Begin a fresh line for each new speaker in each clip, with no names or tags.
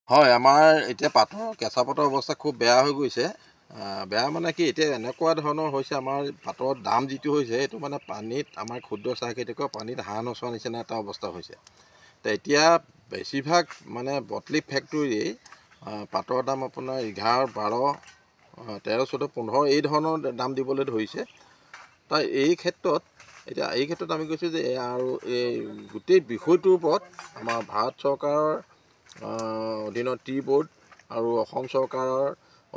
হয়, আমাৰ এতিয়া কেঁচা পাতৰ অৱস্থা খুব বেয়া হৈ গৈছে। বেয়া মানে কি, এতিয়া এনেকুৱা ধৰণৰ হৈছে, আমাৰ পাতৰ দাম যিটো হৈছে, সেইটো মানে পানীত আমাৰ ক্ষুদ্ৰ চাহ খেতিয়কৰ পানীত হাঁহ নচোৱা নিচিনা এটা অৱস্থা হৈছে। এতিয়া বেছিভাগ মানে বটলিপ ফেক্টৰী পাতৰ দাম আপোনাৰ 11, 12, 13, 14, 15 এই ধৰণৰ দাম দিবলৈ ধৰিছে। এই ক্ষেত্ৰত আমি কৈছোঁ যে আৰু এই গোটেই বিষয়টোৰ ওপৰত আমাৰ ভাৰত চৰকাৰৰ অধীনত টি বোৰ্ড আৰু অসম চৰকাৰৰ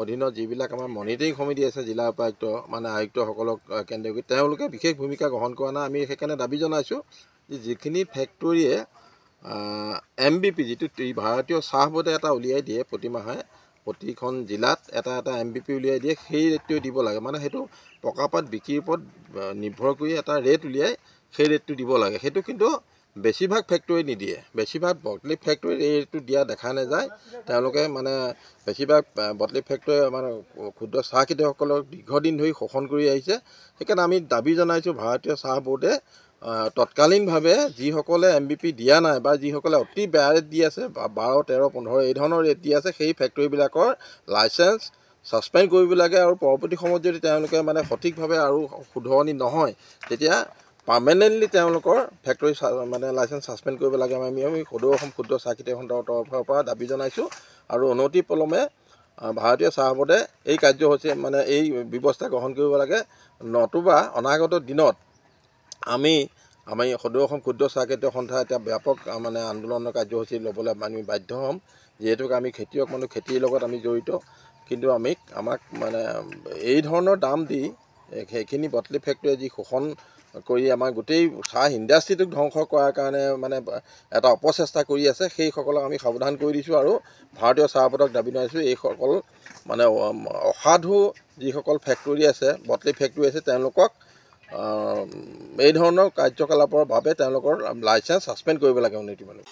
অধীনত যিবিলাক আমাৰ মনিটৰিং সমিতি আছে, জিলা উপায়ুক্ত মানে আয়ুক্তসকলক কেন্দ্ৰীয় কৰি তেওঁলোকে বিশেষ ভূমিকা গ্ৰহণ কৰা নাই। আমি সেইকাৰণে দাবী জনাইছোঁ যে যিখিনি ফেক্টৰীয়ে MVP যিটো ভাৰতীয় চাহ বোৰ্ডে এটা উলিয়াই দিয়ে প্ৰতিমাহে, প্ৰতিখন জিলাত এটা এটা MVP উলিয়াই দিয়ে, সেই ৰেটটোৱে দিব লাগে। মানে সেইটো পকাপাত বিক্ৰীৰ ওপৰত নিৰ্ভৰ কৰি এটা ৰেট উলিয়াই সেই ৰেটটো দিব লাগে। সেইটো কিন্তু বেছিভাগ ফেক্টৰী নিদিয়ে। বেছিভাগ বটলিপ ফেক্টৰীত এই ৰেটটো দিয়া দেখা নাযায়। তেওঁলোকে মানে বেছিভাগ বটলিপ ফেক্টৰীয়ে মানে ক্ষুদ্ৰ চাহ খেতিয়কসকলক দীৰ্ঘদিন ধৰি শোষণ কৰি আহিছে। সেইকাৰণে আমি দাবী জনাইছোঁ ভাৰতীয় চাহ বোৰ্ডে তৎকালীনভাৱে যিসকলে MVP দিয়া নাই বা যিসকলে অতি বেয়া ৰেট দি আছে, 12, 13, 15 এই ধৰণৰ ৰেট দি আছে, সেই ফেক্টৰীবিলাকৰ লাইচেঞ্চ ছাছপেণ্ড কৰিব লাগে। আৰু পৰৱৰ্তী সময়ত যদি তেওঁলোকে মানে সঠিকভাৱে আৰু শুধৰণি নহয়, তেতিয়া পাৰ্মানেণ্টলি তেওঁলোকৰ ফেক্টৰী মানে লাইচেঞ্চ ছাছপেণ্ড কৰিব লাগে। আমি সদৌ অসম ক্ষুদ্ৰ চাহ খেতিয়ক সন্থাৰ তৰফৰ পৰা দাবী জনাইছোঁ। আৰু অনতি পলমে ভাৰতীয় চাহ বোৰ্ডে এই কাৰ্যসূচী মানে এই ব্যৱস্থা গ্ৰহণ কৰিব লাগে। নতুবা অনাগত দিনত আমি সদৌ অসম ক্ষুদ্ৰ চাহ খেতিয়ক সন্থা এতিয়া ব্যাপক মানে আন্দোলনৰ কাৰ্যসূচী ল'বলৈ আমি বাধ্য হ'ম। যিহেতুকে আমি খেতিয়ক মানুহ, খেতিৰ লগত আমি জড়িত। কিন্তু আমাক মানে এই ধৰণৰ দাম দি সেইখিনি বটলিপ ফেক্টৰীয়ে যি শোষণ কৰি আমাৰ গোটেই চাহ ইণ্ডাষ্ট্ৰিটোক ধ্বংস কৰাৰ কাৰণে মানে এটা অপচেষ্টা কৰি আছে, সেইসকলক আমি সাৱধান কৰি দিছোঁ। আৰু ভাৰতীয় চাহ বোৰ্ডক দাবী জনাইছোঁ, এইসকল মানে অসাধু যিসকল ফেক্টৰী আছে, বটলিপ ফেক্টৰী আছে, তেওঁলোকক এই ধৰণৰ কাৰ্যকলাপৰ বাবে তেওঁলোকৰ লাইচেঞ্চ ছাছপেণ্ড কৰিব লাগে উন্নতি মানুহ।